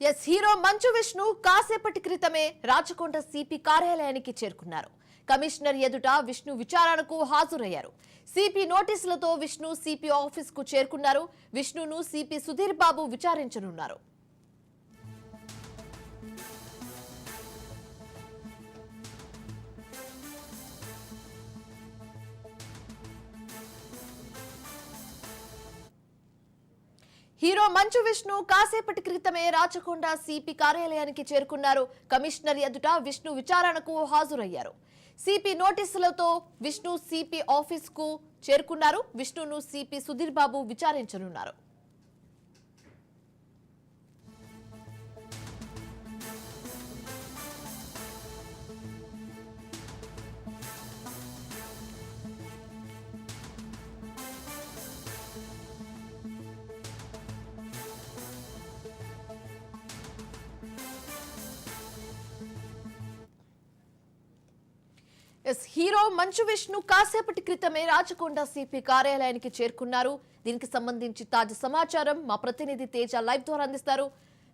Hero Manchu Vishnu కాసేపటి క్రితమే Rachakonda CP కార్యాలయానికి చేరుకున్నారు. కమిషనర్ ఎదుట విష్ణు విచారణకు హాజరయ్యారు. సిపి నోటీసులతో విష్ణు సిపి ఆఫీస్ కు చేరుకున్నారు. విష్ణును సిపి సుధీర్ బాబు విచారించనున్నారు. హీరో మంచు విష్ణు కాసేపటి క్రితమే రాచకొండ సిపి కార్యాలయానికి చేరుకున్నారు. కమిషనర్ ఎదుట విష్ణు విచారణకు హాజరయ్యారు. సిపి నోటీసులతో విష్ణు సిపి ఆఫీస్ కు చేరుకున్నారు. విష్ణును సిపి సుధీర్ బాబు విచారించనున్నారు. హీరో మంచు విష్ణు కాసేపటి క్రితమే రాచకొండ సిపి కార్యాలయానికి చేరుకున్నారు. దీనికి సంబంధించి తాజా సమాచారం మా ప్రతినిధి తేజ లైవ్ ద్వారా అందిస్తారు.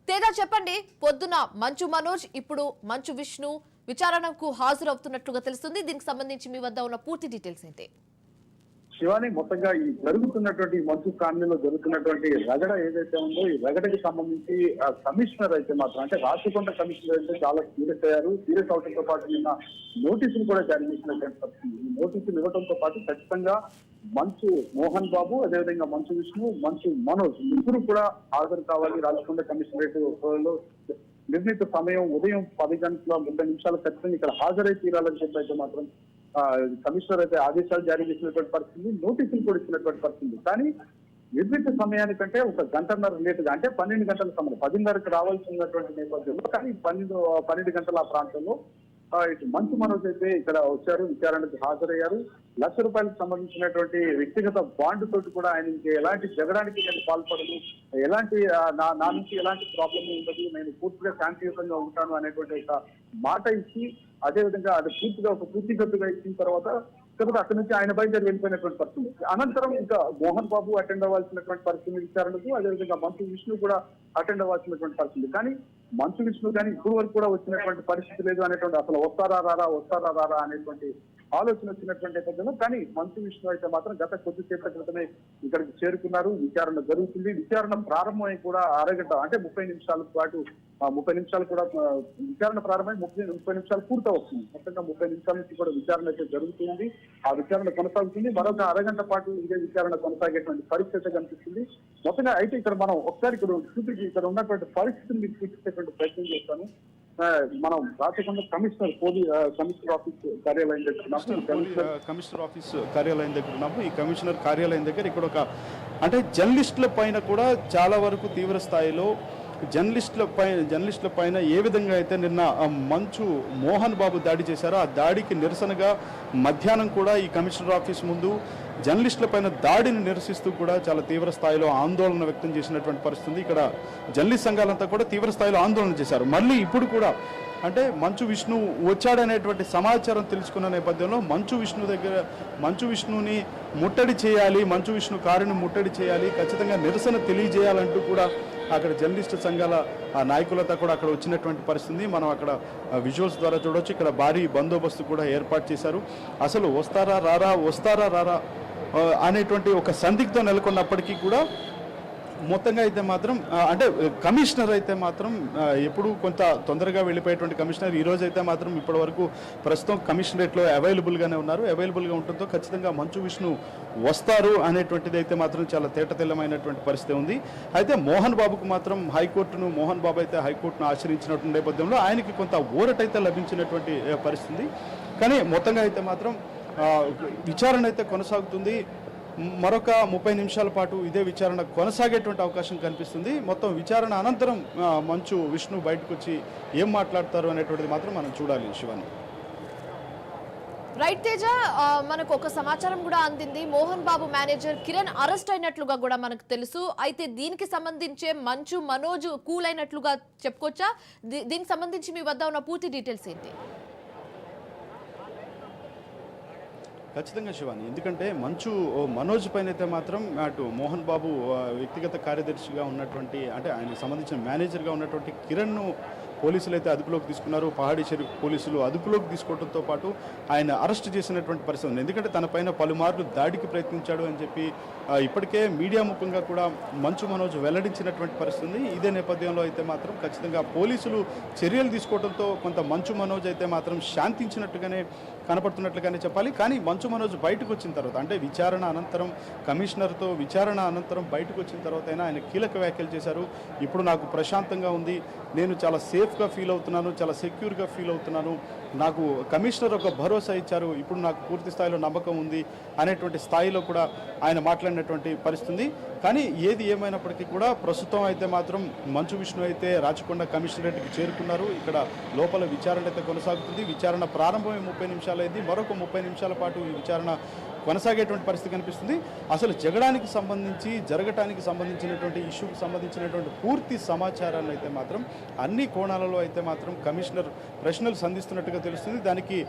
తేజ, చెప్పండి. పొద్దున మంచు మనోజ్, ఇప్పుడు మంచు విష్ణు విచారణకు హాజరవుతున్నట్లుగా తెలుస్తుంది. దీనికి సంబంధించి మీ వద్ద ఉన్న పూర్తి డీటెయిల్స్ ఏంటి? శివాని, మొత్తంగా ఈ జరుగుతున్నటువంటి మంచు కాలనీలో జరుగుతున్నటువంటి రగడ ఏదైతే ఉందో, ఈ రగడకి సంబంధించి కమిషనర్ అయితే మాత్రం, అంటే రాచకొండ కమిషనర్ అయితే చాలా సీరియస్ అయ్యారు. సీరియస్ అవడంతో పాటు నిన్న నోటీసులు కూడా జారీ చేసినటువంటి పరిస్థితి. ఈ నోటీసులు ఇవ్వడంతో పాటు ఖచ్చితంగా మంచు మోహన్ బాబు, అదేవిధంగా మంచు విష్ణు, మంచు మనోజ్ ముగ్గురు కూడా హాజరు కావాలి రాచకొండ కమిషనరేట్ లో. నిర్ణీత సమయం ఉదయం 10 గంటల 30 నిమిషాలు ఖచ్చితంగా ఇక్కడ హాజరై తీరాలని చెప్పి అయితే మాత్రం కమిషనర్ అయితే ఆదేశాలు జారీ చేసినటువంటి పరిస్థితి, నోటీసులు కూడా ఇచ్చినటువంటి పరిస్థితి. కానీ నిర్దిష్ట సమయానికంటే ఒక గంటన్నర లేటుగా, అంటే 12 గంటల సమయం, 10:30కి రావాల్సినటువంటి నేపథ్యంలో, కానీ 12 గంటల ఆ ప్రాంతంలో ఇటు మంచు మనోజ్ అయితే ఇక్కడ వచ్చారు, విచారణకు హాజరయ్యారు. ₹1,00,000 సంబంధించినటువంటి వ్యక్తిగత బాండ్ తోటి కూడా ఆయన ఎలాంటి జగడానికి నేను పాల్పడను, ఎలాంటి నా నుంచి ఎలాంటి ప్రాబ్లం ఉండదు, నేను పూర్తిగా శాంతియుతంగా ఉంటాను అనేటువంటి ఒక మాట ఇచ్చి, అదేవిధంగా అది పూర్తిగా ఒక పూర్తిగతుగా ఇచ్చిన తర్వాత అక్కడి నుంచి ఆయన బయలుదేరి వెళ్ళిపోయినటువంటి పరిస్థితి. అనంతరం ఇంకా మోహన్ బాబు అటెండ్ అవ్వాల్సినటువంటి పరిస్థితి విచారణకు, అదేవిధంగా మంచు విష్ణు కూడా అటెండ్ అవ్వాల్సినటువంటి పరిస్థితి. కానీ మంచు విష్ణు కానీ ఇప్పుడు వరకు కూడా వచ్చినటువంటి పరిస్థితి లేదు అనేటువంటి, అసలు వస్తారా రారా అనేటువంటి ఆలోచన వచ్చినటువంటి నేపథ్యంలో. కానీ మంచు విష్ణు అయితే మాత్రం గత కొద్దిసేపటి క్రితమే ఇక్కడికి చేరుకున్నారు. విచారణ జరుగుతుంది. విచారణ ప్రారంభమై కూడా అరగంట, అంటే 30 నిమిషాల పాటు 30 నిమిషాలు కూడా విచారణ ప్రారంభమై 30 నిమిషాలు పూర్తవుతుంది. మొత్తంగా 30 నిమిషాల నుంచి కూడా విచారణ అయితే జరుగుతుంది. ఆ విచారణ కొనసాగుతుంది. మరొక అరగంట పాటు ఇదే విచారణ కొనసాగేటువంటి పరిస్థితి కనిపిస్తుంది. మొత్తంగా అయితే ఇక్కడ మనం ఒకసారి ఇక్కడ ఉన్నటువంటి పరిస్థితిని మీకు చూపించేటువంటి ప్రయత్నం చేస్తాను. మనం రాచకొండ కమిషనర్ ఆఫీస్ కార్యాలయం దగ్గర ఉన్నాము. ఈ కమిషనర్ కార్యాలయం దగ్గర ఇక్కడ ఒక, అంటే జర్నలిస్టుల పైన కూడా చాలా వరకు తీవ్ర స్థాయిలో జర్నలిస్టుల పైన ఏ విధంగా అయితే నిన్న మంచు మోహన్ బాబు దాడి చేశారో, ఆ దాడికి నిరసనగా మధ్యాహ్నం కూడా ఈ కమిషనర్ ఆఫీస్ ముందు జర్నలిస్టుల పైన దాడిని నిరసిస్తూ కూడా చాలా తీవ్ర స్థాయిలో ఆందోళన వ్యక్తం చేసినటువంటి పరిస్థితి. ఇక్కడ జర్నలిస్ట్ సంఘాలంతా కూడా తీవ్ర స్థాయిలో ఆందోళన చేశారు. మళ్ళీ ఇప్పుడు కూడా, అంటే మంచు విష్ణు వచ్చాడనేటువంటి సమాచారం తెలుసుకున్న నేపథ్యంలో మంచు విష్ణుని ముట్టడి చేయాలి, మంచు విష్ణు కారుని ముట్టడి చేయాలి, ఖచ్చితంగా నిరసన తెలియజేయాలంటూ కూడా అక్కడ జర్నలిస్టు సంఘాల నాయకులతో కూడా అక్కడ వచ్చినటువంటి పరిస్థితి మనం అక్కడ విజువల్స్ ద్వారా చూడవచ్చు. ఇక్కడ భారీ బందోబస్తు కూడా ఏర్పాటు చేశారు. అసలు వస్తారా రారా అనేటువంటి ఒక సందిగ్ధం నెలకొన్నప్పటికీ కూడా మొత్తంగా అయితే మాత్రం, అంటే కమిషనర్ అయితే మాత్రం ఎప్పుడు కొంత తొందరగా వెళ్ళిపోయేటువంటి కమిషనర్, ఈరోజు అయితే మాత్రం ఇప్పటి వరకు ప్రస్తుతం కమిషనరేట్లో అవైలబుల్గానే ఉన్నారు. అవైలబుల్గా ఉండటంతో ఖచ్చితంగా మంచు విష్ణు వస్తారు అనేటువంటిది అయితే మాత్రం చాలా తేటతెల్లమైనటువంటి పరిస్థితి ఉంది. అయితే మోహన్ బాబు అయితే హైకోర్టును ఆశ్రయించినటువంటి నేపథ్యంలో ఆయనకి కొంత ఊరటైతే లభించినటువంటి పరిస్థితి. కానీ మొత్తంగా అయితే మాత్రం విచారణ అయితే కొనసాగుతుంది. మరొక 30 నిమిషాల పాటు ఇదే విచారణ కొనసాగేటువంటి అవకాశం కనిపిస్తుంది. మొత్తం విచారణ అనంతరం మంచు విష్ణు బయటకు వచ్చి ఏం మాట్లాడతారు అనేటువంటిది మాత్రం మనం చూడాలి. శివాని, రైట్ తేజ, మనకు ఒక సమాచారం కూడా అందింది. మోహన్ బాబు మేనేజర్ కిరణ్ అరెస్ట్ అయినట్లుగా కూడా మనకు తెలుసు. అయితే దీనికి సంబంధించే మంచు మనోజ్ కూల్ అయినట్లుగా చెప్పుకోవచ్చా? దీనికి సంబంధించి మీ వద్ద ఉన్న పూర్తి డీటెయిల్స్ ఏంటి? ఖచ్చితంగా శివాని, ఎందుకంటే మనోజ్ పైన అయితే మాత్రం అటు మోహన్ బాబు వ్యక్తిగత కార్యదర్శిగా ఉన్నటువంటి, అంటే ఆయనకు సంబంధించిన మేనేజర్గా ఉన్నటువంటి కిరణ్ను పోలీసులు అయితే అదుపులోకి తీసుకున్నారు. పహాడీ షరీఫ్ పోలీసులు అదుపులోకి తీసుకోవడంతో పాటు ఆయన అరెస్ట్ చేసినటువంటి పరిస్థితి ఉంది. ఎందుకంటే తన పైన పలుమార్లు దాడికి ప్రయత్నించాడు అని చెప్పి ఇప్పటికే మీడియా ముఖంగా కూడా మంచు మనోజ్ వెల్లడించినటువంటి పరిస్థితి ఉంది. ఇదే నేపథ్యంలో అయితే మాత్రం ఖచ్చితంగా పోలీసులు చర్యలు తీసుకోవడంతో కొంత మంచు మనోజ్ అయితే మాత్రం శాంతించినట్టుగానే కనపడుతున్నట్లుగానే చెప్పాలి. కానీ మంచు మనోజ్ బయటకు వచ్చిన తర్వాత, అంటే విచారణ అనంతరం కమిషనర్తో విచారణ అనంతరం బయటకు వచ్చిన తర్వాత అయినా ఆయన కీలక వ్యాఖ్యలు చేశారు. ఇప్పుడు నాకు ప్రశాంతంగా ఉంది, నేను చాలా సేఫ్గా ఫీల్ అవుతున్నాను, చాలా సెక్యూర్గా ఫీల్ అవుతున్నాను, నాకు కమిషనర్ ఒక భరోసా ఇచ్చారు, ఇప్పుడు నాకు పూర్తి స్థాయిలో నమ్మకం ఉంది అనేటువంటి స్థాయిలో కూడా ఆయన మాట్లాడినటువంటి పరిస్థితి. కానీ ఏది ఏమైనప్పటికీ కూడా ప్రస్తుతం అయితే మాత్రం మంచు విష్ణు అయితే రాచకొండ కమిషనరేట్కి చేరుకున్నారు. ఇక్కడ లోపల విచారణ అయితే కొనసాగుతుంది. విచారణ ప్రారంభమై 30 నిమిషాలైంది. మరొక 30 నిమిషాల పాటు ఈ విచారణ కొనసాగేటువంటి పరిస్థితి కనిపిస్తుంది. అసలు జరగటానికి సంబంధించినటువంటి ఇష్యూకి సంబంధించినటువంటి పూర్తి సమాచారాన్ని అయితే మాత్రం అన్ని కోణాలలో అయితే మాత్రం కమిషనర్ ప్రశ్నలు సంధిస్తున్నట్టుగా తెలుస్తుంది. దానికి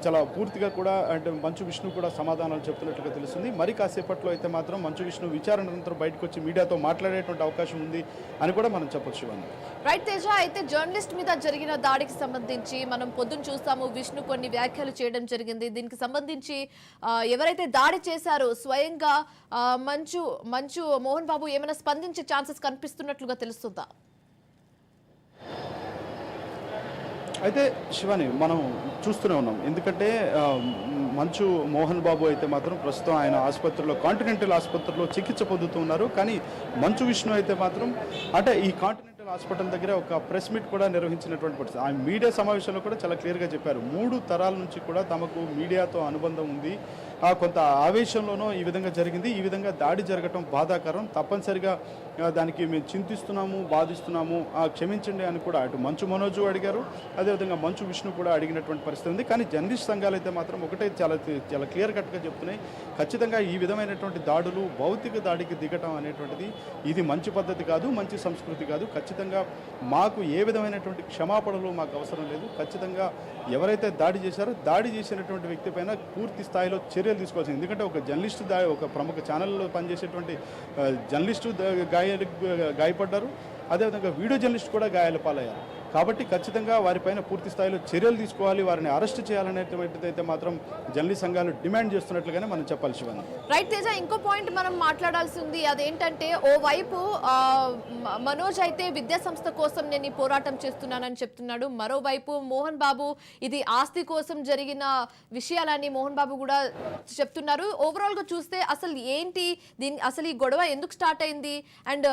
చాలా పూర్తిగా కూడా అంటే మంచు విష్ణు కూడా సమాధానాలు చెప్తున్నట్లుగా తెలుస్తుంది. మరి కాసేపట్లో అయితే మాత్రం మంచు విష్ణు విచారణ అనంతరం బయటకు వచ్చి మీడియాతో మాట్లాడేటువంటి అవకాశం ఉంది అని కూడా మనం చెప్పొచ్చు. రైట్ తేజ, అయితే జర్నలిస్ట్ మీద జరిగిన దాడికి సంబంధించి మనం పొద్దున చూస్తాము, విష్ణు కొన్ని వ్యాఖ్యలు చేయడం జరిగింది. దీనికి సంబంధించి ఎవరైతే దాడి చేశారో స్వయంగా మంచు మోహన్ బాబు ఏమైనా స్పందించే ఛాన్సెస్ కనిపిస్తున్నట్లుగా తెలుస్తుందా? అయితే శివాని, మనం చూస్తూనే ఉన్నాం. ఎందుకంటే మంచు మోహన్ బాబు అయితే మాత్రం ప్రస్తుతం ఆయన ఆసుపత్రిలో, కాంటినెంటల్ ఆసుపత్రిలో చికిత్స పొందుతూ ఉన్నారు. కానీ మంచు విష్ణు అయితే మాత్రం అంటే ఈ కాంటినెంటల్ హాస్పిటల్ దగ్గర ఒక ప్రెస్ మీట్ కూడా నిర్వహించినటువంటి పరిస్థితి. ఆ మీడియా సమావేశంలో కూడా చాలా క్లియర్గా చెప్పారు, 3 తరాల నుంచి కూడా తమకు మీడియాతో అనుబంధం ఉంది, కొంత ఆవేశంలోనూ ఈ విధంగా జరిగింది, ఈ విధంగా దాడి జరగటం బాధాకరం, తప్పనిసరిగా దానికి మేము చింతిస్తున్నాము, బాధిస్తున్నాము, క్షమించండి అని కూడా అటు మంచు మనోజు అడిగారు, అదేవిధంగా మంచు విష్ణు కూడా అడిగినటువంటి పరిస్థితి ఉంది. కానీ జర్నలిస్ట్ సంఘాలు అయితే మాత్రం ఒకటే చాలా క్లియర్ కట్గా చెప్తున్నాయి, ఖచ్చితంగా ఈ విధమైనటువంటి దాడులు, భౌతిక దాడికి దిగటం అనేటువంటిది ఇది మంచి పద్ధతి కాదు, మంచి సంస్కృతి కాదు. ఖచ్చితంగా మాకు ఏ విధమైనటువంటి క్షమాపణలు మాకు అవసరం లేదు. ఖచ్చితంగా ఎవరైతే దాడి చేశారో దాడి చేసినటువంటి వ్యక్తి పైన పూర్తి స్థాయిలో చర్యలు తీసుకోవాల్సింది. ఎందుకంటే ఒక జర్నలిస్టు ఒక ప్రముఖ ఛానల్లో పనిచేసేటువంటి జర్నలిస్టు గాయపడ్డారు, అదేవిధంగా వీడియో జర్నలిస్ట్ కూడా గాయాల పాలయ్యారు. కాబట్టి ఖచ్చితంగా వారిపైన పూర్తి స్థాయిలో చర్యలు తీసుకోవాలి, వారిని అరెస్ట్ చేయాలనేటువంటిది అయితే మాత్రం జర్నలిస్ట్ సంఘాలు డిమాండ్ చేస్తున్నట్లుగానే మనం చెప్పాలి. శివన్ రైట్ తేజ, ఇంకో పాయింట్ మనం మాట్లాడాల్సి ఉంది. అదేంటంటే ఓవైపు మనోజ్ అయితే విద్యా సంస్థ కోసం నేను ఈ పోరాటం చేస్తున్నానని చెప్తున్నాడు, మరోవైపు మోహన్ బాబు ఇది ఆస్తి కోసం జరిగిన విషయాలని మోహన్ బాబు కూడా చెప్తున్నారు. ఓవరాల్ గా చూస్తే అసలు ఏంటి అసలు ఈ గొడవ ఎందుకు స్టార్ట్ అయింది? అండ్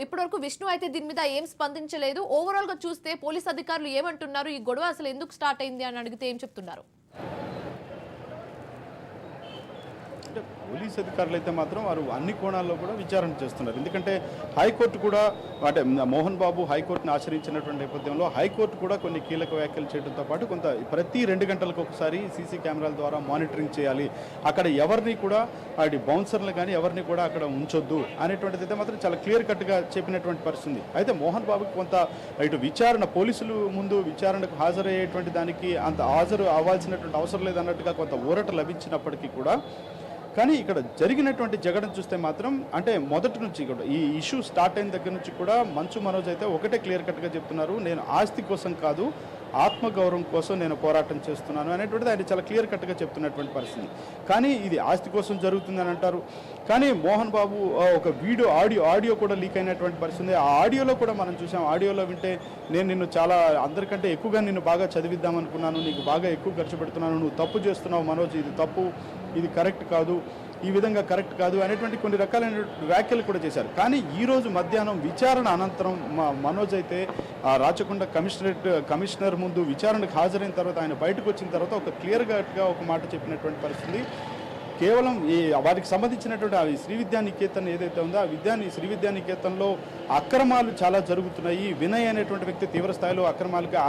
ఇప్పటివరకు విష్ణు అయితే దీని మీద ఏం స్పందించలేదు. ఓవరాల్ గా చూస్తే పోలీస్ అధికారులు ఏమంటున్నారు, ఈ గొడవ అసలు ఎందుకు స్టార్ట్ అయింది అని అడిగితే ఏం చెప్తున్నారు? అంటే పోలీస్ అధికారులు అయితే మాత్రం వారు అన్ని కోణాల్లో కూడా విచారణ చేస్తున్నారు. ఎందుకంటే హైకోర్టు కూడా అంటే మోహన్ బాబు హైకోర్టును ఆశ్రయించినటువంటి నేపథ్యంలో హైకోర్టు కూడా కొన్ని కీలక వ్యాఖ్యలు చేయడంతో పాటు కొంత ప్రతి 2 గంటలకు ఒకసారి సీసీ కెమెరాల ద్వారా మానిటరింగ్ చేయాలి, అక్కడ ఎవరిని కూడా బౌన్సర్లు కానీ ఎవరిని కూడా అక్కడ ఉంచొద్దు అనేటువంటిది అయితే మాత్రం చాలా క్లియర్ కట్గా చెప్పినటువంటి పరిస్థితి. అయితే మోహన్ బాబుకి కొంత ఇటు విచారణ పోలీసులు ముందు విచారణకు హాజరయ్యేటువంటి దానికి అంత హాజరు అవ్వాల్సినటువంటి అవసరం లేదన్నట్టుగా కొంత ఊరట లభించినప్పటికీ కూడా, కానీ ఇక్కడ జరిగినటువంటి జగడం చూస్తే మాత్రం అంటే మొదటి నుంచి కూడా ఈ ఇష్యూ స్టార్ట్ అయిన దగ్గర నుంచి కూడా మంచు మనోజ్ అయితే ఒకటే క్లియర్ కట్గా చెప్తున్నారు, నేను ఆస్తి కోసం కాదు, ఆత్మగౌరవం కోసం నేను పోరాటం చేస్తున్నాను అనేటువంటిది ఆయన చాలా క్లియర్ కట్గా చెప్తున్నటువంటి పరిస్థితి. కానీ ఇది ఆస్తి కోసం జరుగుతుందని అంటారు. కానీ మోహన్ బాబు ఒక ఆడియో కూడా లీక్ అయినటువంటి పరిస్థితి. ఆ ఆడియోలో కూడా మనం చూసాం, ఆడియోలో వింటే నేను నిన్ను చాలా అందరికంటే ఎక్కువగా నిన్ను బాగా చదివిద్దాం అనుకున్నాను, నీకు బాగా ఎక్కువ ఖర్చు పెడుతున్నాను, నువ్వు తప్పు చేస్తున్నావు మనోజ్, ఇది తప్పు, ఇది కరెక్ట్ కాదు, ఈ విధంగా కరెక్ట్ కాదు అనేటువంటి కొన్ని రకాలైన వ్యాఖ్యలు కూడా చేశారు. కానీ ఈరోజు మధ్యాహ్నం విచారణ అనంతరం మనోజ్ అయితే రాచకొండ కమిషనర్ ముందు విచారణకు హాజరైన తర్వాత ఆయన బయటకు వచ్చిన తర్వాత ఒక క్లియర్ కట్గా ఒక మాట చెప్పినటువంటి పరిస్థితి. కేవలం వారికి సంబంధించినటువంటి ఆ శ్రీ విద్యానికేతన్ ఏదైతే ఉందో ఆ శ్రీ విద్యానికేతన్లో అక్రమాలు చాలా జరుగుతున్నాయి, వినయ్ అనేటువంటి వ్యక్తి తీవ్ర స్థాయిలో అక్రమాలుగా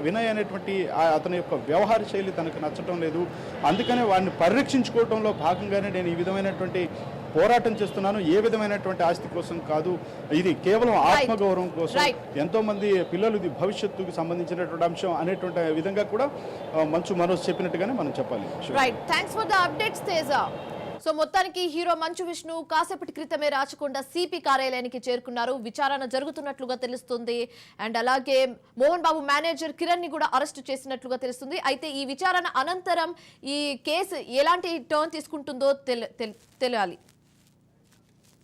వినయ్ అనేటువంటి అతని యొక్క వ్యవహార శైలి తనకు నచ్చటం లేదు, అందుకనే వాడిని పరిరక్షించుకోవడంలో భాగంగానే నేను ఈ విధమైనటువంటి పోరాటం చేస్తున్నాను, ఏ విధమైనటువంటి ఆస్తి కోసం కాదు, ఇది కేవలం ఆత్మగౌరవం కోసం, ఎంతో మంది పిల్లలు ఇది భవిష్యత్తుకు సంబంధించినటువంటి అంశం అనేటువంటి విధంగా కూడా మంచు మనోజ్ చెప్పినట్టుగానే మనం చెప్పాలి. Right, thanks for the updates Teja. So మొత్తానికి హీరో మంచు విష్ణు కాసేపటి క్రితమే రాచకొండ సిపి కార్యాలయానికి చేరుకున్నారు. విచారణ జరుగుతున్నట్లుగా తెలుస్తుంది. అండ్ అలాగే మోహన్ బాబు మేనేజర్ కిరణ్ ని కూడా అరెస్ట్ చేసినట్లుగా తెలుస్తుంది. అయితే ఈ విచారణ అనంతరం ఈ కేసు ఎలాంటి టర్న్ తీసుకుంటుందో తెలియాలి.